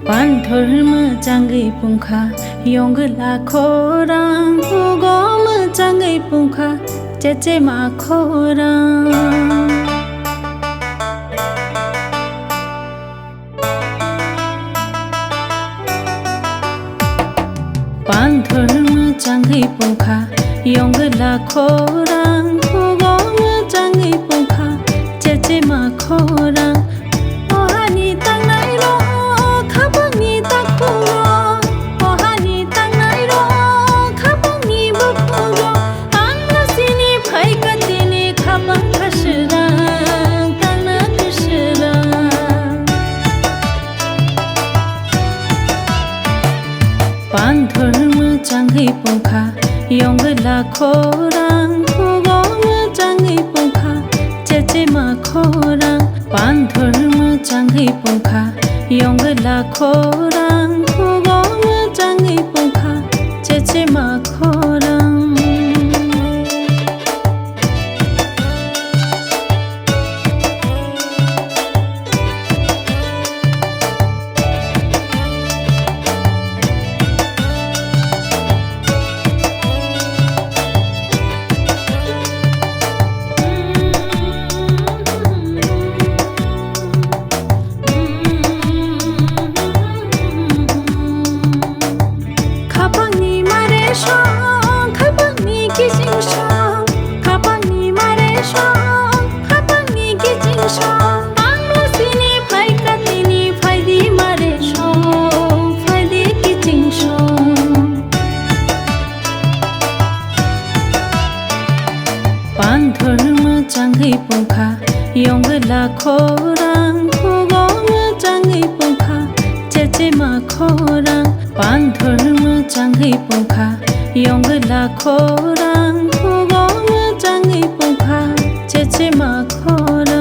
पान धर्म चांगै पुंखा यंग लाखोरां भुगम चांगै पुंखा चेचे माखोरां पान धर्म चांगै पुंखा यंग लाखोरां भुगम चांगै पुंखा चेचे माखोरां पान धर्म चांगै पुंखा यंग लाखोरां भुगम चांगै पुंखा चेचे माखोरां पान धर्म चांगै पुंखा यंग लाखोरां भुगम चांगै पुंखा चेचे माखोरां पान धर्म चांगै पुंखा यंग लाखोरां भुगम चांगै पुंखा चेचे माखोरां पान धर्म चांगै पुंखा यंग लाखोरां भुगम चांगै पुंखा चेचे माखोरां